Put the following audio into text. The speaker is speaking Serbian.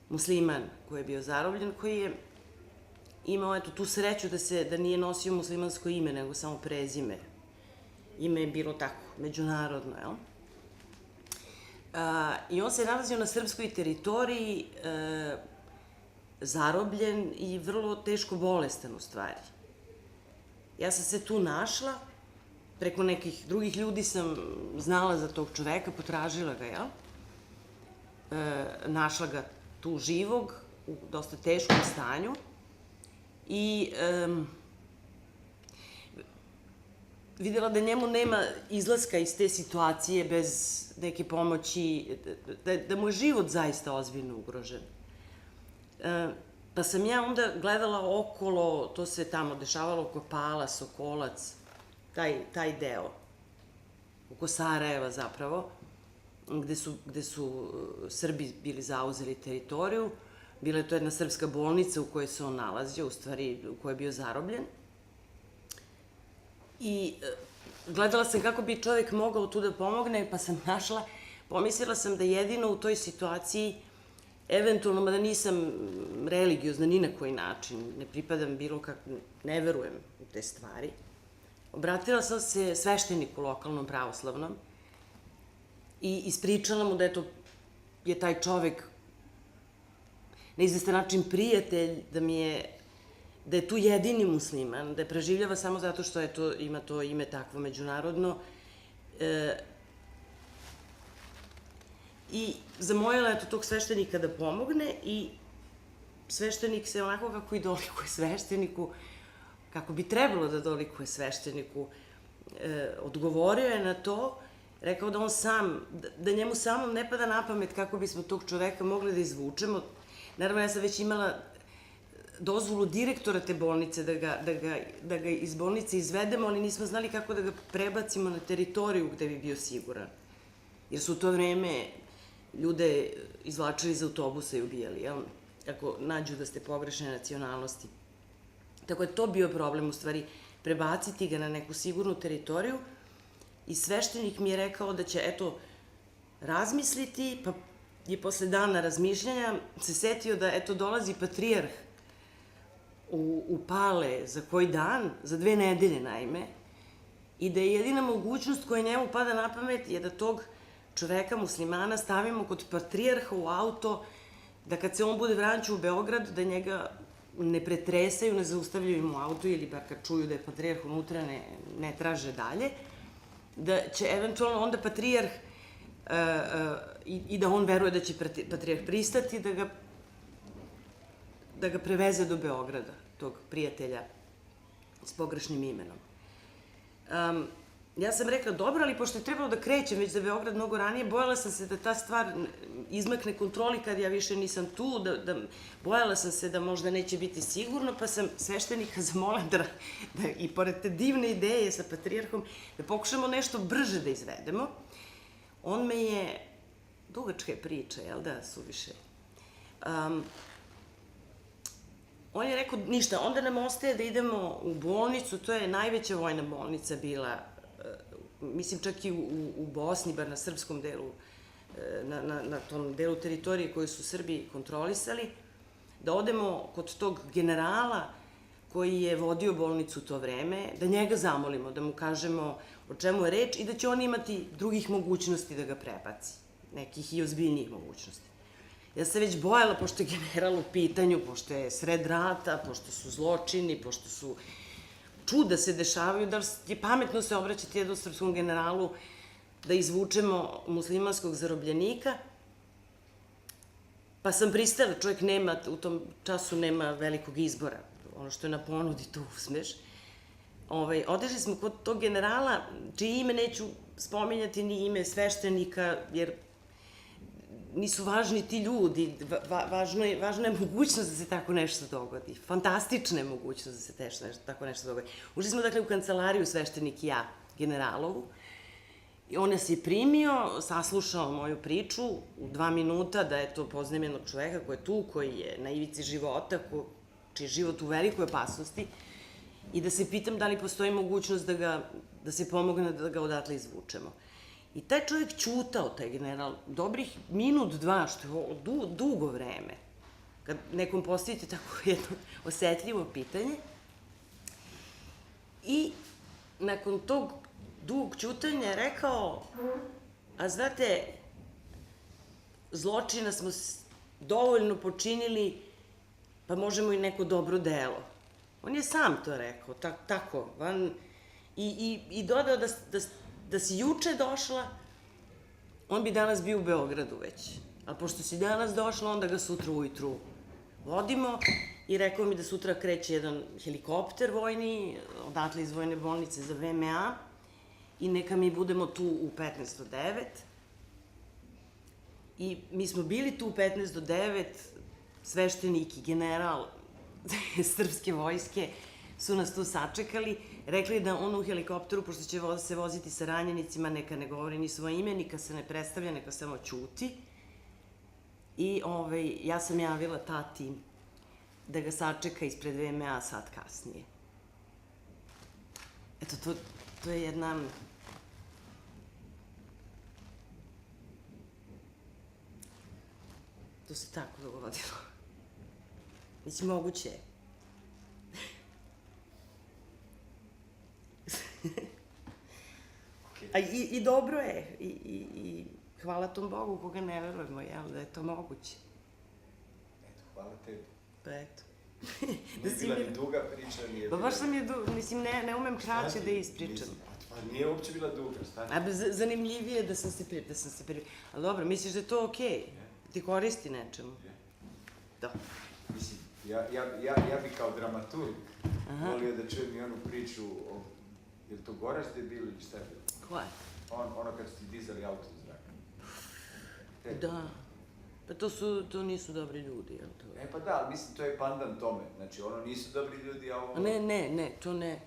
musliman koji je bio zarobljen, koji je imao tu sreću da nije nosio muslimansko ime, nego samo prezime. Ime je bilo tako, međunarodno, jel? I on se nalazio na srpskoj teritoriji, zarobljen i vrlo teško bolestan u stvari. Ja sam se tu našla, preko nekih drugih ljudi sam znala za tog čoveka, potražila ga, jel? Našla ga tu živog, u dosta teškom stanju i videla da njemu nema izlaska iz te situacije bez neke pomoći, da mu je život zaista ozbiljno ugrožen. Pa sam ja onda gledala okolo, to se tamo dešavalo oko Pala, Sokolac, taj deo, oko Sarajeva zapravo, gde su Srbi bili zauzeli teritoriju. Bila je to jedna srpska bolnica u kojoj se on nalazio, u stvari u kojoj je bio zarobljen. I gledala sam kako bi čovek mogao tu da pomogne, pa sam našla, pomislila sam da jedino u toj situaciji, eventualno, mada nisam religiozna ni na koji način, ne pripadam bilo kako, ne verujem u te stvari, obratila sam se svešteniku lokalnom pravoslavnom i ispričala mu da je taj čovek na izvestan način prijatelj, da je tu jedini musliman, da je preživljava samo zato što ima to ime takvo međunarodno. I zamolila je tog sveštenika da pomogne i sveštenik se onako kako i dolikuje svešteniku, kako bi trebalo da dolikuje svešteniku, odgovorio je na to, rekao da on sam, da njemu samom ne pada na pamet kako bismo tog čoveka mogli da izvučemo. Naravno, ja sam već imala dozvolu direktora te bolnice da ga iz bolnice izvedemo, ali nismo znali kako da ga prebacimo na teritoriju gde bi bio siguran. Jer su u to vreme ljude izvlačili iz autobusa i ubijali, jel? Ako nađu da ste pogrešne nacionalnosti. Tako je to bio problem, u stvari, prebaciti ga na neku sigurnu teritoriju i sveštenik mi je rekao da će, eto, razmisliti, pa je posle dana razmišljanja se setio da, eto, dolazi patrijarh u Pale za koji dan, za 2 nedelje naime, i da je jedina mogućnost koja njemu pada na pamet je da tog čoveka muslimana stavimo kod patrijarha u auto, da kad se on bude vraćao u Beograd, da njega ne pretresaju, ne zaustavljaju im u auto ili bar kad čuju da je patrijarh unutra ne traže dalje, da će eventualno onda patrijarh i da on veruje da će patrijarh pristati da ga preveze do Beograda, tog prijatelja s pogrešnim imenom. Ja sam rekla, dobro, ali pošto je trebalo da krećem već za Beograd mnogo ranije, bojala sam se da ta stvar izmakne kontroli kad ja više nisam tu, bojala sam se da možda neće biti sigurno, pa sam sveštenika zamolila da i pored te divne ideje sa patrijarhom, da pokušamo nešto brže da izvedemo. On me je, dugačka je priča, jel da, suviše, on je rekao, ništa, onda nam ostaje da idemo u bolnicu, to je najveća vojna bolnica bila, mislim čak i u Bosni, bar na srpskom delu, na tom delu teritorije koju su Srbi kontrolisali, da odemo kod tog generala koji je vodio bolnicu u to vreme, da njega zamolimo, da mu kažemo o čemu je reč i da će on imati drugih mogućnosti da ga prebaci, nekih i ozbiljnijih mogućnosti. Ja se već bojala, pošto je general u pitanju, pošto je sred rata, pošto su zločini, pošto su čuda se dešavaju, da je pametno se obraćati jednom srpskom generalu da izvučemo muslimanskog zarobljenika, pa sam pristala, čovjek nema, u tom času nema velikog izbora, ono što je na ponudi to uzmeš. Otišli smo kod tog generala, čije ime neću spominjati, ni ime sveštenika, jer nisu važni ti ljudi, važna je mogućnost da se tako nešto dogodi. Fantastična je mogućnost da se tako nešto dogodi. Ušli smo, dakle, u kancelariju, sveštenik i ja, generalovu, i on nas je primio, saslušao moju priču u 2 minuta, da je to poznajem jednog čoveka koji je tu, koji je na ivici života, čiji je život u velikoj opasnosti, i da se pitam da li postoji mogućnost da se pomogne da ga odatle izvučemo. I taj čovjek ćutao, taj general, dobrih minut, 2, što je dugo vreme. kad nekom postavite tako jedno osetljivo pitanje. I nakon tog dugog ćutanja je rekao, a znate, zločina smo dovoljno počinili, pa možemo i neko dobro delo. On je sam to rekao, tako, i dodao da si juče došla, on bi danas bio u Beogradu već. Ali pošto si danas došla, onda ga sutra ujutru vodimo i rekao mi da sutra kreće jedan helikopter vojni, odatle iz vojne bolnice za VMA i neka mi budemo tu u 15 do 9. I mi smo bili tu u 15 do 9, sveštenik i general srpske vojske su nas tu sačekali, rekli da on u helikopteru, pošto će se voziti sa ranjenicima, neka ne govori ni svoje ime, neka se ne predstavlja, neka samo ćuti. I ja sam javila tati da ga sačeka ispred VMA sat kasnije. Eto, to je jedna... To se tako dogodilo. Mislim, moguće je. I dobro je. I hvala tom Bogu koga ne verujemo, jel, da je to moguće. Eto, hvala tebi. Pa eto. Nije bila ni duga priča, nije bila... Pa baš sam je mislim, ne umem kraće da ispričam. Pa nije uopće bila duga, šta ti? Zanimljivije da sam se ali dobro, misliš da je to okej? Ti koristi nečemu? Da. Mislim, ja bi kao dramaturg volio da čujem i onu priču o... Je li to Goraš gde je bilo ili šta je bilo? Koja? Ono kad su ti dizali auto u zrak. Da. Pa to nisu dobri ljudi, jel to? Pa da, ali mislim, to je pandan tome. Znači, ono nisu dobri ljudi, a ovo... Ne, to ne.